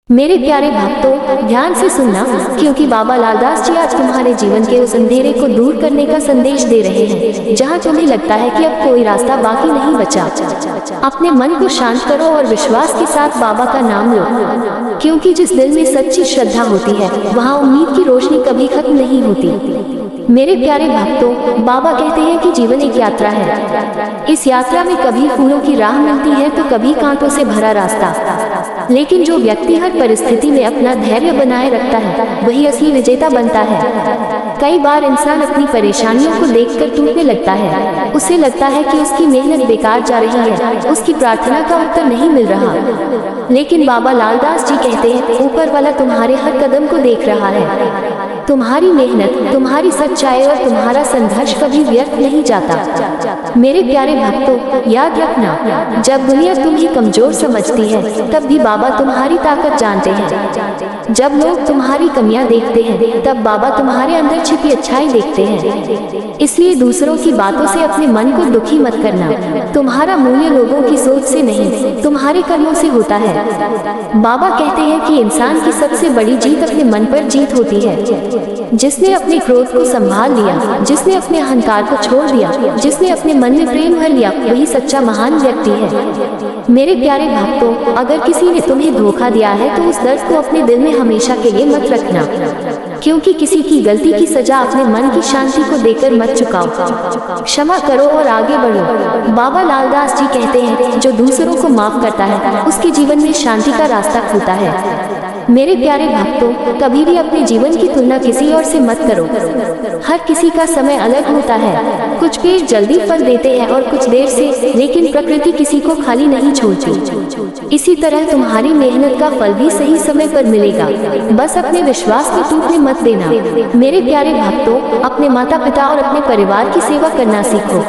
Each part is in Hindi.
मेरे प्यारे भक्तों, ध्यान से सुनना, क्योंकि बाबा लालदास जी आज तुम्हारे जीवन के उस अंधेरे को दूर करने का संदेश दे रहे हैं जहां तुम्हें लगता है कि अब कोई रास्ता बाकी नहीं बचा। अपने मन को शांत करो और विश्वास के साथ बाबा का नाम लो, क्योंकि जिस दिल में सच्ची श्रद्धा होती है वहां उम्मीद की रोशनी कभी खत्म नहीं होती। मेरे प्यारे भक्तों, बाबा कहते हैं कि जीवन एक यात्रा है। इस यात्रा में कभी फूलों की राह मिलती है तो कभी कांटों से भरा रास्ता, लेकिन जो व्यक्ति हर परिस्थिति में अपना धैर्य बनाए रखता है वही असली विजेता बनता है। कई बार इंसान अपनी परेशानियों को देखकर टूटने लगता है। उसे लगता है कि उसकी मेहनत बेकार जा रही है, उसकी प्रार्थना का उत्तर नहीं मिल रहा। लेकिन बाबा लालदास जी कहते हैं, ऊपर वाला तुम्हारे हर कदम को देख रहा है। तुम्हारी मेहनत, तुम्हारी सच्चाई और तुम्हारा संघर्ष कभी व्यर्थ नहीं जाता। मेरे प्यारे भक्तों, याद रखना, जब दुनिया तुम्हें कमजोर समझती है तब भी बाबा तुम्हारी ताकत जानते हैं। जब लोग तुम्हारी कमियां देखते हैं तब बाबा तुम्हारे अंदर छिपी अच्छाई देखते हैं। इसलिए दूसरों की बातों से अपने मन को दुखी मत करना। तुम्हारा मूल्य लोगों की सोच से नहीं, तुम्हारे कर्मों से होता है। बाबा कहते हैं कि इंसान की सबसे बड़ी जीत अपने मन पर जीत होती है। जिसने अपने क्रोध को संभाल लिया, जिसने अपने अहंकार को छोड़ दिया, जिसने अपने मन में प्रेम भर लिया, वही सच्चा महान व्यक्ति है। मेरे प्यारे भक्तों, अगर किसी ने तुम्हें धोखा दिया है तो उस दर्द को अपने दिल में हमेशा के लिए मत रखना, क्योंकि किसी की गलती की सजा अपने मन की शांति को देकर मत चुकाओ। क्षमा करो और आगे बढ़ो। बाबा लालदास जी कहते हैं, जो दूसरों को माफ करता है उसके जीवन में शांति का रास्ता खुलता है। मेरे प्यारे भक्तों, कभी भी अपने जीवन की तुलना किसी और से मत करो। हर किसी का समय अलग होता है। कुछ पेड़ जल्दी फल देते हैं और कुछ देर से, लेकिन प्रकृति किसी को खाली नहीं छोड़ती। इसी तरह तुम्हारी मेहनत का फल भी सही समय पर मिलेगा। बस अपने विश्वास को टूटने मत देना। मेरे प्यारे भक्तों, अपने माता पिता और अपने परिवार की सेवा करना सीखो,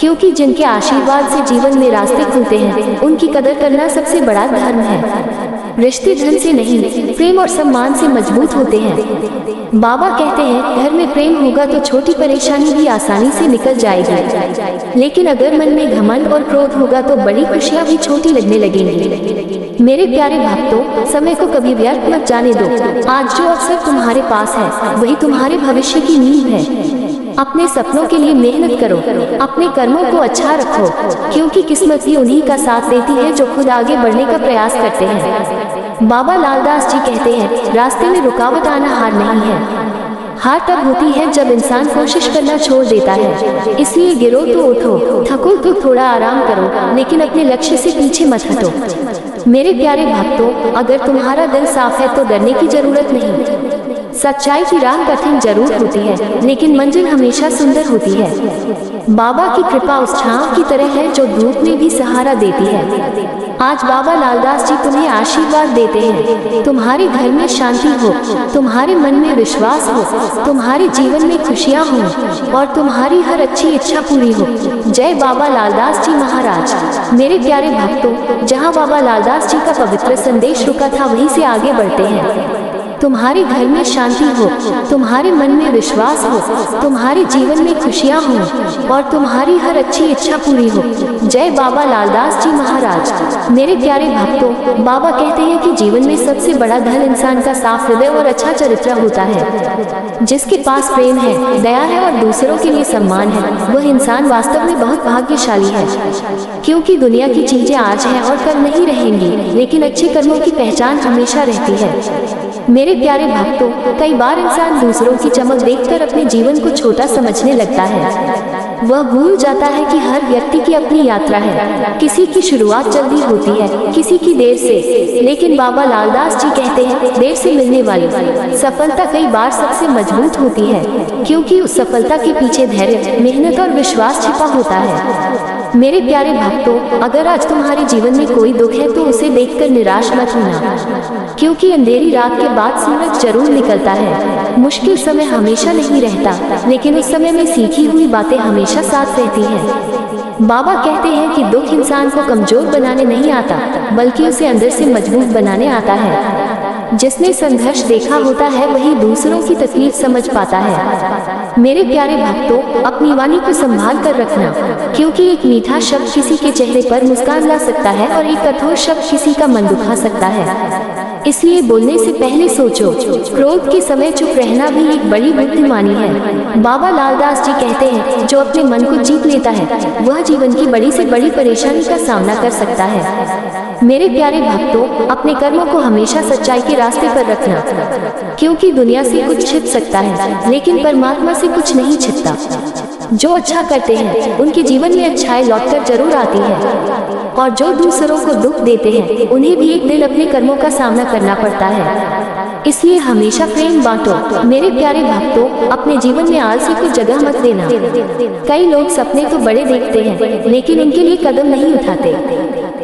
क्योंकि जिनके आशीर्वाद से जीवन में रास्ते खुलते हैं उनकी कदर करना सबसे बड़ा धर्म है। रिश्ते धन से नहीं, प्रेम और सम्मान से मजबूत होते हैं। बाबा कहते हैं, घर में प्रेम होगा तो छोटी परेशानी भी आसानी से निकल जाएगी, लेकिन अगर मन में घमंड और क्रोध होगा तो बड़ी खुशियां भी छोटी लगने लगेंगी। मेरे प्यारे भक्तों, समय को कभी व्यर्थ मत जाने दो। आज जो अवसर तुम्हारे पास है वही तुम्हारे भविष्य की नींव है। अपने सपनों के लिए मेहनत करो, अपने कर्मों को अच्छा रखो, क्योंकि किस्मत ही उन्हीं का साथ देती है जो खुद आगे बढ़ने का प्रयास करते हैं। बाबा लालदास जी कहते हैं, रास्ते में रुकावट आना हार नहीं है। हार तब होती है जब इंसान कोशिश करना छोड़ देता है। इसलिए गिरो तो उठो, थको तो थोड़ा आराम करो, लेकिन अपने लक्ष्य से पीछे मत हटो। मेरे प्यारे भक्तों, अगर तुम्हारा दिल साफ है तो डरने की जरूरत नहीं। सच्चाई की राह कठिन जरूर होती है, लेकिन मंजिल हमेशा सुंदर होती है। बाबा की कृपा उस छांव की तरह है जो धूप में भी सहारा देती है। आज बाबा लालदास जी तुम्हें आशीर्वाद देते हैं, तुम्हारे घर में शांति हो, तुम्हारे मन में विश्वास हो, तुम्हारे जीवन में खुशियां हो और तुम्हारी हर अच्छी इच्छा पूरी हो। जय बाबा लालदास जी महाराज। मेरे प्यारे भक्तों, जहां बाबा लालदास जी का पवित्र संदेश रुका था वहीं से आगे बढ़ते हैं। तुम्हारे घर में शांति हो, तुम्हारे मन में विश्वास हो, तुम्हारे जीवन में खुशियां हो और तुम्हारी हर अच्छी इच्छा पूरी हो। जय बाबा लालदास जी महाराज। मेरे प्यारे भक्तों, बाबा कहते हैं कि जीवन में सबसे बड़ा धन इंसान का साफ हृदय और अच्छा चरित्र होता है। जिसके पास प्रेम है, दया है और दूसरों के लिए सम्मान है, वह इंसान वास्तव में बहुत भाग्यशाली है। क्योंकि दुनिया की चीजें आज हैं और कल नहीं रहेंगी, लेकिन अच्छे कर्मों की पहचान हमेशा रहती है। मेरे प्यारे भक्तों, कई बार इंसान दूसरों की चमक देखकर अपने जीवन को छोटा समझने लगता है। वह भूल जाता है कि हर व्यक्ति की अपनी यात्रा है। किसी की शुरुआत जल्दी होती है, किसी की देर से, लेकिन बाबा लालदास जी कहते हैं, देर से मिलने वाली सफलता कई बार सबसे मजबूत होती है, क्योंकि उस सफलता के पीछे धैर्य, मेहनत और विश्वास छिपा होता है। मेरे प्यारे भक्तों, अगर आज तुम्हारे जीवन में कोई दुख है तो उसे देखकर निराश मत होना, क्योंकि अंधेरी रात के बाद सूरज जरूर निकलता है। मुश्किल समय हमेशा नहीं रहता, लेकिन उस समय में सीखी हुई बातें हमेशा साथ रहती हैं। बाबा कहते हैं कि दुख इंसान को कमजोर बनाने नहीं आता, बल्कि उसे अंदर से मजबूत बनाने आता है। जिसने संघर्ष देखा होता है वही दूसरों की तकलीफ समझ पाता है। मेरे प्यारे भक्तों, अपनी वाणी को संभाल कर रखना, क्योंकि एक मीठा शब्द किसी के चेहरे पर मुस्कान ला सकता है और एक कठोर शब्द किसी का मन दुखा सकता है। इसलिए बोलने से पहले सोचो। क्रोध के समय चुप रहना भी एक बड़ी बुद्धिमानी है। बाबा लालदास जी कहते हैं, जो अपने मन को जीत लेता है वह जीवन की बड़ी से बड़ी परेशानी का सामना कर सकता है। मेरे प्यारे भक्तों, अपने कर्मों को हमेशा सच्चाई के रास्ते पर रखना, क्योंकि दुनिया से कुछ छिप सकता है लेकिन परमात्मा से कुछ नहीं छिपता। जो अच्छा करते हैं उनके जीवन में अच्छाई लौटकर जरूर आती है, और जो दूसरों को दुख देते हैं उन्हें भी एक दिन अपने कर्मों का सामना करना पड़ता है। इसलिए हमेशा प्रेम बांटो। मेरे प्यारे भक्तों, अपने जीवन में आलसी को जगह मत देना। कई लोग सपने तो बड़े देखते हैं लेकिन उनके लिए कदम नहीं उठाते।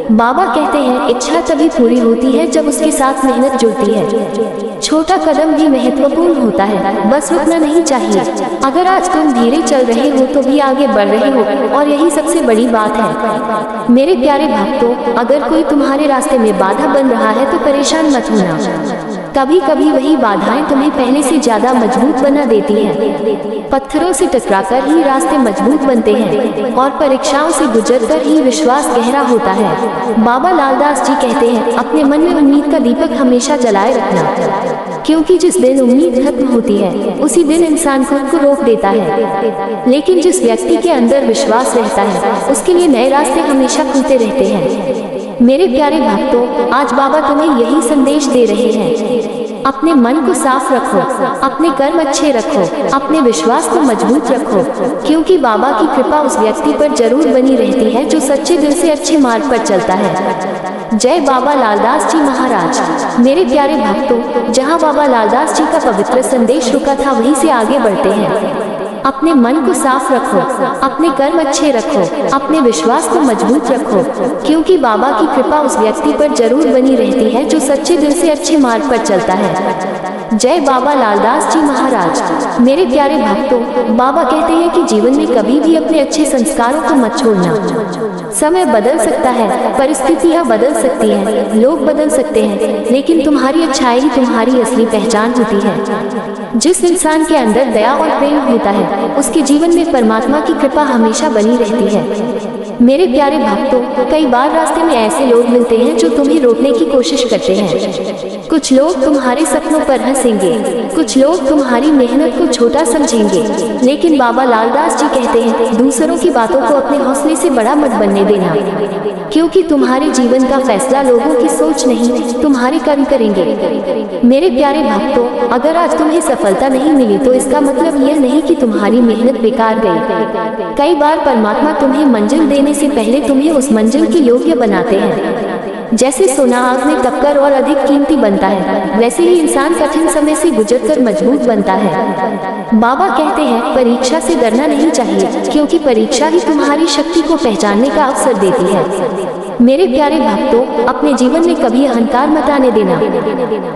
बाबा कहते हैं, इच्छा तभी पूरी होती है जब उसके साथ मेहनत जुड़ती है। छोटा कदम भी महत्वपूर्ण होता है, बस रुकना नहीं चाहिए। अगर आज तुम धीरे चल रहे हो तो भी आगे बढ़ रहे हो, और यही सबसे बड़ी बात है। मेरे प्यारे भक्तों, अगर कोई तुम्हारे रास्ते में बाधा बन रहा है तो परेशान मत होना। कभी कभी वही बाधाएं तुम्हें पहले से ज्यादा मजबूत बना देती हैं। पत्थरों से टकराकर ही रास्ते मजबूत बनते हैं, और परीक्षाओं से गुजरकर ही विश्वास गहरा होता है। बाबा लालदास जी कहते हैं, अपने मन में उम्मीद का दीपक हमेशा जलाए रखना, क्योंकि जिस दिन उम्मीद खत्म होती है उसी दिन इंसान खुद को रोक देता है। लेकिन जिस व्यक्ति के अंदर विश्वास रहता है उसके लिए नए रास्ते हमेशा खुलते रहते हैं। मेरे प्यारे भक्तों, आज बाबा तुम्हें यही संदेश दे रहे हैं। अपने मन को साफ रखो, अपने कर्म अच्छे रखो, अपने विश्वास को मजबूत रखो, क्योंकि बाबा की कृपा उस व्यक्ति पर जरूर बनी रहती है जो सच्चे दिल से अच्छे मार्ग पर चलता है। जय बाबा लालदास जी महाराज। मेरे प्यारे भक्तों, जहाँ बाबा लालदास जी का पवित्र संदेश रुका था वहीं से आगे बढ़ते हैं। अपने मन को साफ रखो, अपने कर्म अच्छे रखो, अपने विश्वास को मजबूत रखो, क्योंकि बाबा की कृपा उस व्यक्ति पर जरूर बनी रहती है जो सच्चे दिल से अच्छे मार्ग पर चलता है। जय बाबा लालदास जी महाराज। मेरे प्यारे भक्तों, बाबा कहते हैं कि जीवन में कभी भी अपने अच्छे संस्कारों को मत छोड़ना। समय बदल सकता है, परिस्थितियाँ बदल सकती हैं, लोग बदल सकते हैं, लेकिन तुम्हारी अच्छाई ही तुम्हारी असली पहचान होती है। जिस इंसान के अंदर दया और प्रेम होता है उसके जीवन में परमात्मा की कृपा हमेशा बनी रहती है। मेरे प्यारे भक्तों, कई बार रास्ते में ऐसे लोग मिलते हैं जो तुम्हें रोकने की कोशिश करते हैं। कुछ लोग तुम्हारे सपनों पर हंसेंगे, कुछ लोग तुम्हारी मेहनत को छोटा समझेंगे, लेकिन बाबा लालदास जी कहते हैं, दूसरों की बातों को अपने हौसले से बड़ा मत बनने देना, क्योंकि तुम्हारे जीवन का फैसला लोगों की सोच नहीं, तुम्हारे कर्म करेंगे। मेरे प्यारे भक्तों, अगर आज तुम्हें सफलता नहीं मिली तो इसका मतलब यह नहीं कि तुम्हारी मेहनत बेकार गई। कई बार परमात्मा तुम्हें मंजिल देने से पहले तुम्हें उस मंजिल के योग्य बनाते हैं। जैसे सोना आग में तपकर और अधिक कीमती बनता है, वैसे ही इंसान कठिन समय से गुजरकर मजबूत बनता है। बाबा कहते हैं, परीक्षा से डरना नहीं चाहिए, क्योंकि परीक्षा ही तुम्हारी शक्ति को पहचानने का अवसर देती है। मेरे प्यारे भक्तों, अपने जीवन में कभी अहंकार मत आने देना,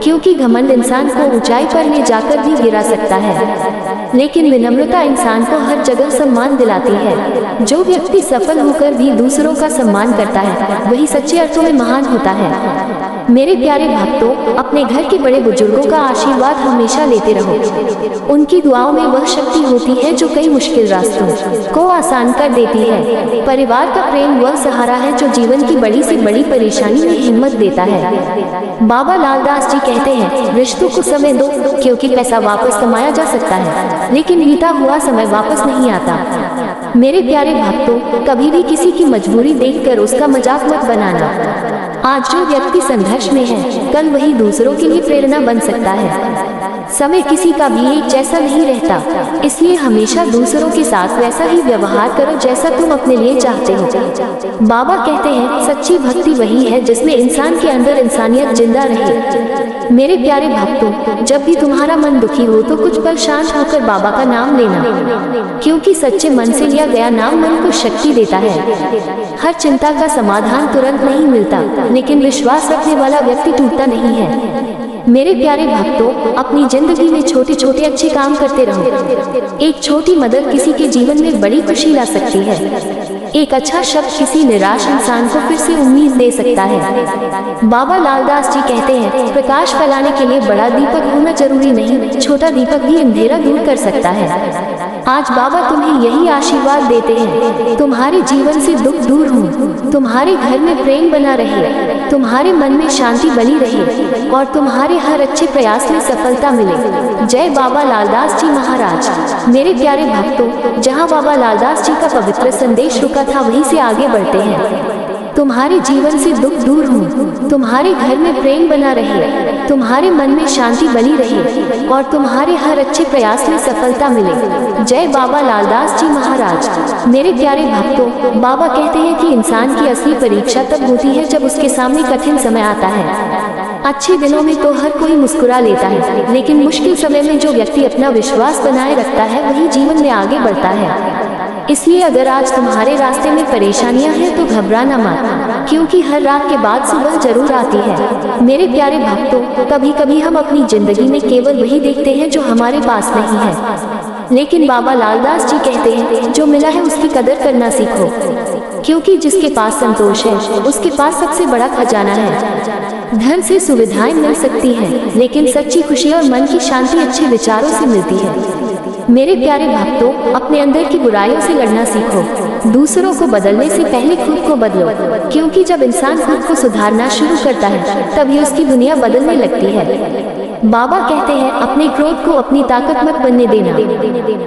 क्योंकि घमंड इंसान को ऊंचाई पर ले जाकर भी गिरा सकता है, लेकिन विनम्रता इंसान को हर जगह सम्मान दिलाती है। जो व्यक्ति सफल होकर भी दूसरों का सम्मान करता है वही सच्चे अर्थों में महान होता है। मेरे प्यारे भक्तों, अपने घर के बड़े बुजुर्गों का आशीर्वाद हमेशा लेते रहो। उनकी दुआओं में वह शक्ति होती है जो कई मुश्किल रास्तों को आसान कर देती है। परिवार का प्रेम वह सहारा है जो जीवन की बड़ी से बड़ी परेशानी में हिम्मत देता है। बाबा लालदास जी कहते हैं, रिश्तों को समय दो, क्योंकि पैसा वापस कमाया जा सकता है, लेकिन बीता हुआ समय वापस नहीं आता। मेरे प्यारे भक्तों, कभी भी किसी की मजबूरी देखकर उसका मजाक मत बनाना। आज जो व्यक्ति संघर्ष में है, कल वही दूसरों के लिए प्रेरणा बन सकता है। समय किसी का भी एक जैसा नहीं रहता, इसलिए हमेशा दूसरों के साथ वैसा ही व्यवहार करो जैसा तुम अपने लिए चाहते हो। बाबा कहते हैं, सच्ची भक्ति वही है जिसमें इंसान के अंदर इंसानियत जिंदा रहे। मेरे प्यारे भक्तों, जब भी तुम्हारा मन दुखी हो तो कुछ पल शांत होकर बाबा का नाम लेना, क्योंकि सच्चे मन से लिया गया नाम मन को शक्ति देता है। हर चिंता का समाधान तुरंत नहीं मिलता, लेकिन विश्वास रखने वाला व्यक्ति टूटता नहीं है। मेरे प्यारे भक्तों, अपनी जिंदगी में छोटे छोटे अच्छे काम करते रहो। एक छोटी मदद किसी के जीवन में बड़ी खुशी ला सकती है। एक अच्छा शब्द किसी निराश इंसान को फिर से उम्मीद दे सकता है। बाबा लालदास जी कहते हैं, प्रकाश फैलाने के लिए बड़ा दीपक होना जरूरी नहीं, छोटा दीपक भी अंधेरा दूर कर सकता है। आज बाबा तुम्हें यही आशीर्वाद देते हैं, तुम्हारे जीवन से दुख दूर हो, तुम्हारे घर में प्रेम बना रहे, तुम्हारे मन में शांति बनी रहे और तुम्हारे हर अच्छे प्रयास में सफलता मिले। जय बाबा लालदास जी महाराज। मेरे प्यारे भक्तों, जहाँ बाबा लालदास जी का पवित्र संदेश रुका था वहीं से आगे बढ़ते हैं। तुम्हारे जीवन से दुख दूर हो, तुम्हारे घर में प्रेम बना रहे, तुम्हारे मन में शांति बनी रहे और तुम्हारे हर अच्छे प्रयास में सफलता मिले। जय बाबा लालदास जी महाराज। मेरे प्यारे भक्तों, बाबा कहते हैं कि इंसान की असली परीक्षा तब होती है जब उसके सामने कठिन समय आता है। अच्छे दिनों में तो हर कोई मुस्कुरा लेता है, लेकिन मुश्किल समय में जो व्यक्ति अपना विश्वास बनाए रखता है वही जीवन में आगे बढ़ता है। इसलिए अगर आज तुम्हारे रास्ते में परेशानियां हैं तो घबराना मत, क्योंकि हर रात के बाद सुबह जरूर आती है। मेरे प्यारे भक्तों, कभी कभी हम अपनी जिंदगी में केवल वही देखते हैं जो हमारे पास नहीं है, लेकिन बाबा लालदास जी कहते हैं, जो मिला है उसकी कदर करना सीखो, क्योंकि जिसके पास संतोष है उसके पास सबसे बड़ा खजाना है। धन से सुविधाएं मिल सकती हैं, लेकिन सच्ची खुशी और मन की शांति अच्छे विचारों से मिलती है। मेरे प्यारे भक्तों, अपने अंदर की बुराइयों से लड़ना सीखो, दूसरों को बदलने से पहले खुद को बदलो, क्योंकि जब इंसान खुद को सुधारना शुरू करता है तभी उसकी दुनिया बदलने लगती है। बाबा कहते हैं, अपने क्रोध को अपनी ताकत मत बनने देना।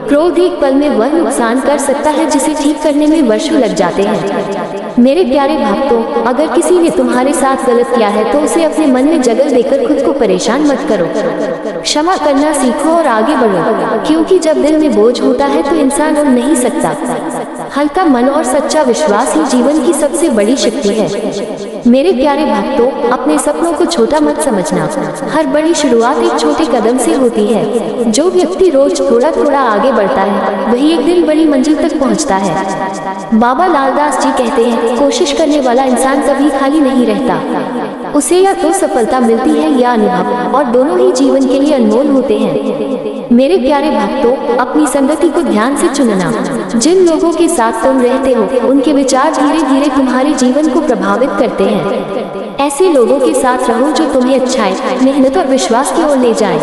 क्रोध एक पल में वह नुकसान कर सकता है जिसे ठीक करने में वर्षों लग जाते हैं। मेरे प्यारे भक्तों, अगर किसी ने तुम्हारे साथ गलत किया है तो उसे अपने मन में जगह देकर खुद को परेशान मत करो। क्षमा करना सीखो और आगे बढ़ो, क्योंकि जब दिल में बोझ होता है तो इंसान उड़ नहीं सकता। हल्का मन और सच्चा विश्वास ही जीवन की सबसे बड़ी शक्ति है। मेरे प्यारे भक्तों, अपने सपनों को छोटा मत समझना। हर बड़ी शुरुआत एक छोटे कदम से होती है। जो व्यक्ति रोज थोड़ा थोड़ा आगे बढ़ता है वही एक दिन बड़ी मंजिल तक पहुंचता है। बाबा लालदास जी कहते हैं, कोशिश करने वाला इंसान कभी खाली नहीं रहता। उसे या तो सफलता मिलती है या अनुभव, और दोनों ही जीवन के लिए अनमोल होते हैं। मेरे प्यारे भक्तों, अपनी संगति को ध्यान से चुनना। जिन लोगों के साथ तुम रहते हो उनके विचार धीरे धीरे तुम्हारे जीवन को प्रभावित करते हैं। ऐसे लोगों के साथ रहो जो तुम्हें अच्छाई, मेहनत और विश्वास की ओर ले जाए।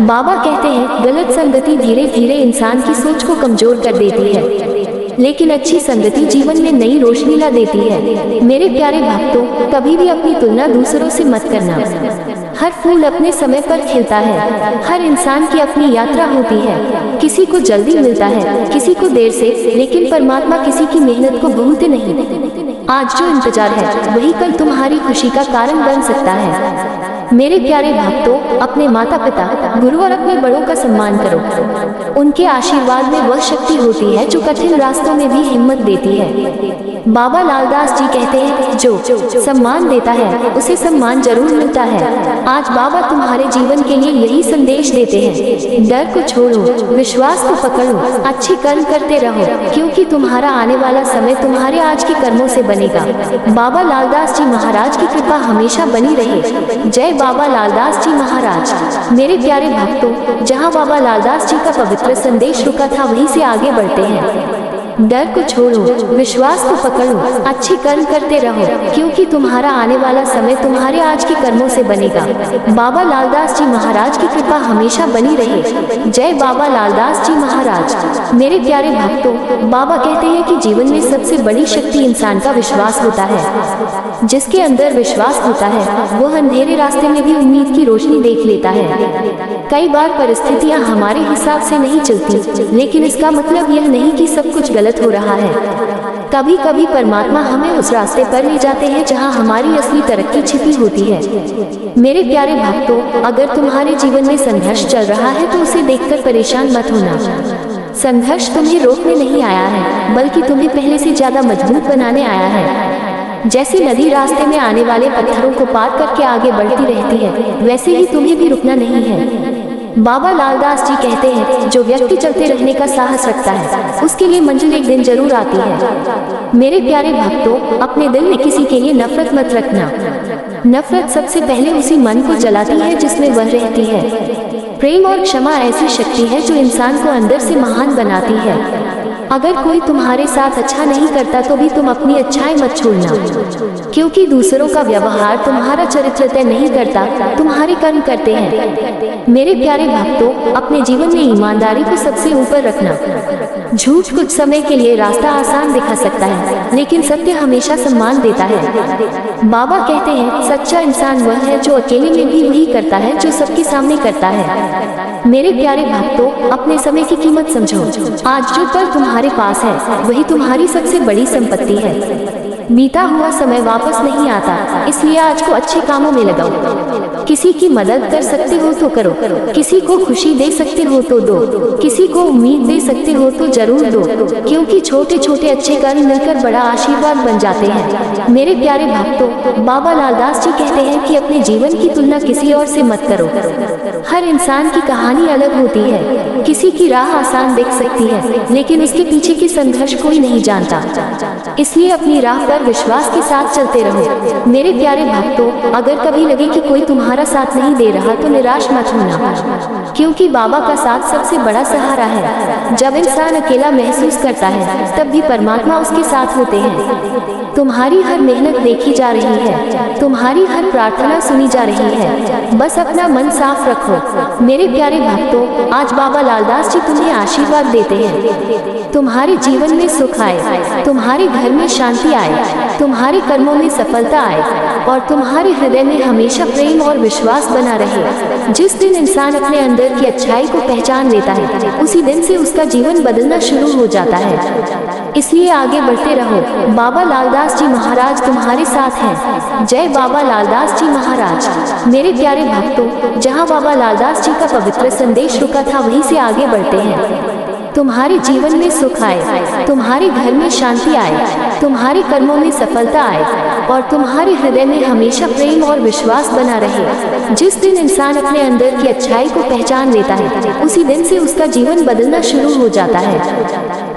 बाबा कहते हैं, गलत संगति धीरे धीरे इंसान की सोच को कमजोर कर देती है, लेकिन अच्छी संगति जीवन में नई रोशनी ला देती है। मेरे प्यारे भक्तों, कभी भी अपनी तुलना दूसरों से मत करना। हर फूल अपने समय पर खिलता है। हर इंसान की अपनी यात्रा होती है। किसी को जल्दी मिलता है, किसी को देर से, लेकिन परमात्मा किसी की मेहनत को भूलते नहीं। आज जो इंतजार है वही कल तुम्हारी खुशी का कारण बन सकता है। मेरे प्यारे भक्तों, अपने माता पिता, गुरु और अपने बड़ों का सम्मान करो। उनके आशीर्वाद में वह शक्ति होती है जो कठिन रास्तों में भी हिम्मत देती है। बाबा लालदास जी कहते हैं, जो सम्मान देता है उसे सम्मान जरूर मिलता है। आज बाबा तुम्हारे जीवन के लिए यही संदेश देते हैं, डर को छोड़ो, विश्वास को पकड़ो, अच्छे कर्म करते रहो, क्योंकि तुम्हारा आने वाला समय तुम्हारे आज के कर्मों से बनेगा। बाबा लालदास जी महाराज की कृपा हमेशा बनी रहे। जय बाबा लालदास जी महाराज। मेरे प्यारे भक्तों, जहाँ बाबा लालदास जी का पवित्र संदेश रुका था वहीं से आगे बढ़ते हैं। डर को छोड़ो, विश्वास को पकड़ो, अच्छे कर्म करते रहो, क्योंकि तुम्हारा आने वाला समय तुम्हारे आज के कर्मों से बनेगा। बाबा लालदास जी महाराज की कृपा हमेशा बनी रहे। जय बाबा लालदास जी महाराज। मेरे प्यारे भक्तों, बाबा कहते हैं कि जीवन में सबसे बड़ी शक्ति इंसान का विश्वास होता है। जिसके अंदर विश्वास होता है वह अंधेरे रास्ते में भी उम्मीद की रोशनी देख लेता है। कई बार परिस्थितियां हमारे हिसाब से नहीं चलती, लेकिन इसका मतलब यह नहीं कि सब कुछ गलत हो रहा है। कभी कभी परमात्मा हमें उस रास्ते पर ले जाते हैं जहां हमारी असली तरक्की छिपी होती है। मेरे प्यारे भक्तों, अगर तुम्हारे जीवन में संघर्ष चल रहा है तो उसे देखकर परेशान मत होना। संघर्ष तुम्हें रोकने नहीं आया है, बल्कि तुम्हें पहले से ज्यादा मजबूत बनाने आया है। जैसे नदी रास्ते में आने वाले पत्थरों को पार करके आगे बढ़ती रहती है, वैसे ही तुम्हें भी रुकना नहीं है। बाबा लालदास जी कहते हैं, जो व्यक्ति चलते रहने का साहस रखता है उसके लिए मंजिल एक दिन जरूर आती है। मेरे प्यारे भक्तों, अपने दिल में किसी के लिए नफरत मत रखना। नफरत सबसे पहले उसी मन को जलाती है जिसमें वह रहती है। प्रेम और क्षमा ऐसी शक्ति है जो इंसान को अंदर से महान बनाती है। अगर कोई तुम्हारे साथ अच्छा नहीं करता तो भी तुम अपनी अच्छाई मत छोड़ना, क्योंकि दूसरों का व्यवहार तुम्हारा चरित्र तय नहीं करता, तुम्हारे कर्म करते हैं। मेरे प्यारे भक्तों, अपने जीवन में ईमानदारी को सबसे ऊपर रखना। झूठ कुछ समय के लिए रास्ता आसान दिखा सकता है, लेकिन सत्य हमेशा सम्मान देता है। बाबा कहते हैं, सच्चा इंसान वह है जो अकेले में भी वही करता है जो सबके सामने करता है। मेरे प्यारे भक्तों, अपने समय की कीमत समझो। आज जो पल तुम्हारे पास है वही तुम्हारी सबसे बड़ी संपत्ति है। बीता हुआ समय वापस नहीं आता, इसलिए आज को अच्छे कामों में लगाओ। किसी की मदद कर सकते हो तो करो, किसी को खुशी दे सकते हो तो दो, किसी को उम्मीद दे सकते हो तो जरूर दो, क्योंकि छोटे छोटे अच्छे कर्म मिलकर बड़ा आशीर्वाद बन जाते हैं। मेरे प्यारे भक्तों, बाबा लालदास जी कहते हैं कि अपने जीवन की तुलना किसी और से मत करो। हर इंसान की कहानी अलग होती है। किसी की राह आसान दिख सकती है, लेकिन उसके पीछे की संघर्ष कोई नहीं जानता। इसलिए अपनी राह पर विश्वास के साथ चलते रहो। मेरे प्यारे भक्तों, अगर कभी लगे कि कोई तुम्हारा साथ नहीं दे रहा तो निराश मत होना, क्योंकि बाबा का साथ सबसे बड़ा सहारा है। जब इंसान अकेला महसूस करता है तब भी परमात्मा उसके साथ होते हैं। तुम्हारी हर मेहनत देखी जा रही है, तुम्हारी हर प्रार्थना सुनी जा रही है। बस अपना मन साफ रखो। मेरे प्यारे भक्तों, आज बाबा लालदास जी तुम्हें आशीर्वाद देते हैं। तुम्हारे जीवन में सुख आए, तुम्हारे घर में शांति आए, तुम्हारे कर्मों में सफलता आए और तुम्हारे हृदय में हमेशा प्रेम और विश्वास बना रहे। जिस दिन इंसान अपने अंदर की अच्छाई को पहचान लेता है, उसी दिन से उसका जीवन बदलना शुरू हो जाता है। इसलिए आगे बढ़ते रहो। बाबा लालदास जी महाराज तुम्हारे साथ हैं। जय बाबा लालदास जी महाराज। मेरे प्यारे भक्तों, जहाँ बाबा लालदास जी का पवित्र संदेश रुका था वहीं से आगे बढ़ते हैं। तुम्हारे जीवन में सुख आए, तुम्हारे घर में शांति आए, तुम्हारे कर्मों में सफलता आए और तुम्हारे हृदय में हमेशा प्रेम और विश्वास बना रहे। जिस दिन इंसान अपने अंदर की अच्छाई को पहचान लेता है, उसी दिन से उसका जीवन बदलना शुरू हो जाता है।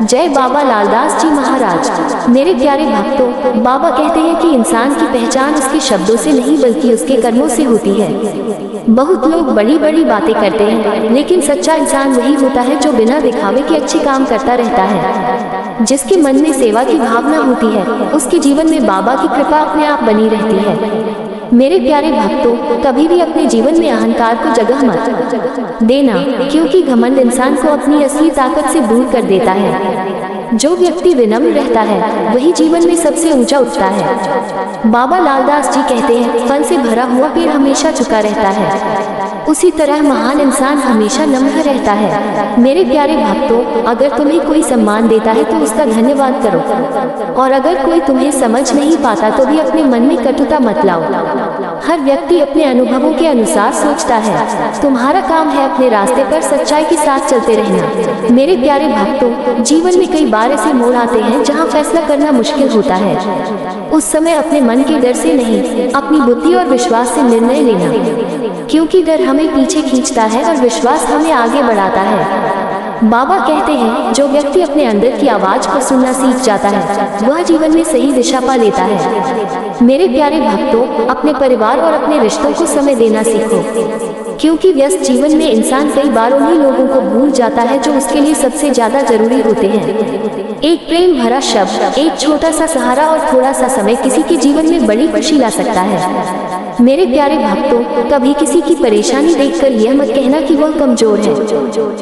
जय बाबा लालदास जी महाराज। मेरे प्यारे भक्तों, बाबा कहते हैं कि इंसान की पहचान उसके शब्दों से नहीं बल्कि उसके कर्मों से होती है। बहुत लोग बड़ी बड़ी बातें करते हैं, लेकिन सच्चा इंसान वही होता है जो बिना दिखावे के अच्छे काम करता रहता है। जिसके मन में सेवा की भावना होती है, उसके जीवन में बाबा की कृपा अपने आप बनी रहती है। मेरे प्यारे भक्तों, कभी भी अपने जीवन में अहंकार को जगह मत देना, क्योंकि घमंड इंसान को अपनी असली ताकत से दूर कर देता है। जो व्यक्ति विनम्र रहता है वही जीवन में सबसे ऊंचा उठता है। बाबा लालदास जी कहते हैं, फल से भरा हुआ पेड़ हमेशा झुका रहता है, उसी तरह महान इंसान हमेशा नम्र रहता है। मेरे प्यारे भक्तों, अगर तुम्हें कोई सम्मान देता है तो उसका धन्यवाद करो, और अगर कोई तुम्हें समझ नहीं पाता तो भी अपने मन में कटुता मत लाओ। हर व्यक्ति अपने अनुभवों के अनुसार सोचता है। तुम्हारा काम है अपने रास्ते पर सच्चाई के साथ चलते रहना। मेरे प्यारे भक्तों, जीवन में कई बार ऐसे मोड़ आते हैं जहां फैसला करना मुश्किल होता है। उस समय अपने मन के डर से नहीं, अपनी बुद्धि और विश्वास से निर्णय लेना, क्योंकि डर हमें पीछे खींचता है और विश्वास हमें आगे बढ़ाता है। बाबा कहते हैं, जो व्यक्ति अपने अंदर की आवाज को सुनना सीख जाता है वह जीवन में सही दिशा पा लेता है। मेरे प्यारे भक्तों, अपने परिवार और अपने रिश्तों को समय देना सीखो, क्योंकि व्यस्त जीवन में इंसान कई बार उन्हीं लोगों को भूल जाता है जो उसके लिए सबसे ज्यादा जरूरी होते हैं। एक प्रेम भरा शब्द, एक छोटा सा सहारा और थोड़ा सा समय किसी के जीवन में बड़ी खुशी ला सकता है। मेरे प्यारे भक्तों, कभी किसी की परेशानी देखकर यह मत कहना कि वह कमजोर है,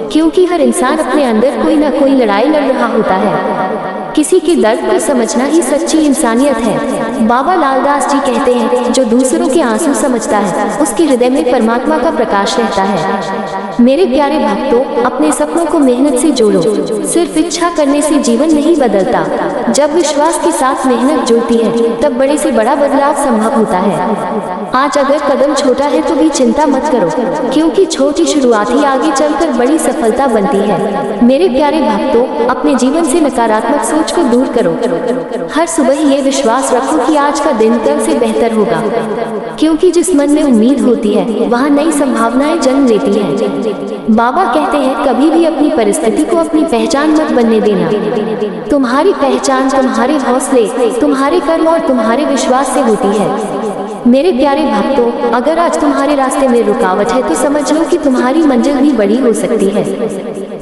क्योंकि हर इंसान अपने अंदर कोई ना कोई लड़ाई लड़ रहा होता है। किसी के दर्द को समझना ही सच्ची इंसानियत है। बाबा लालदास जी कहते हैं, जो दूसरों के आंसू समझता है उसके हृदय में परमात्मा का प्रकाश रहता है। मेरे प्यारे भक्तों, अपने सपनों को मेहनत से जोड़ो। सिर्फ इच्छा करने से जीवन नहीं बदलता। जब विश्वास के साथ मेहनत जुड़ती है तब बड़े से बड़ा बदलाव संभव होता है। आज अगर कदम छोटा है तो भी चिंता मत करो, क्योंकि छोटी शुरुआत ही आगे चलकर बड़ी सफलता बनती है। मेरे प्यारे भक्तों, अपने जीवन से नकारात्मक सोच को दूर करो। हर सुबह ये विश्वास रखो कि आज का दिन कल से बेहतर होगा, क्योंकि जिस मन में उम्मीद होती है वहाँ नई संभावनाएं जन्म लेती हैं। बाबा कहते हैं, कभी भी अपनी परिस्थिति को अपनी पहचान मत बनने देना। तुम्हारी पहचान तुम्हारे हौसले, तुम्हारे कर्म और तुम्हारे विश्वास से होती है। मेरे प्यारे भक्तों, अगर आज तुम्हारे रास्ते में रुकावट है तो समझ लो कि तुम्हारी मंजिल भी बड़ी हो सकती है।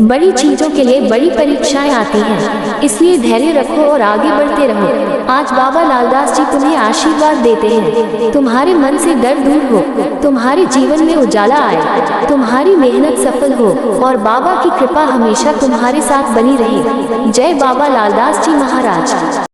बड़ी चीजों के लिए बड़ी परीक्षाएं आती हैं, इसलिए धैर्य रखो और आगे बढ़ते रहो। आज बाबा लालदास जी तुम्हें आशीर्वाद देते हैं। तुम्हारे मन से डर दूर हो, तुम्हारे जीवन में उजाला आए, तुम्हारी मेहनत सफल हो और बाबा की कृपा हमेशा तुम्हारे साथ बनी रहे। जय बाबा लालदास जी महाराज।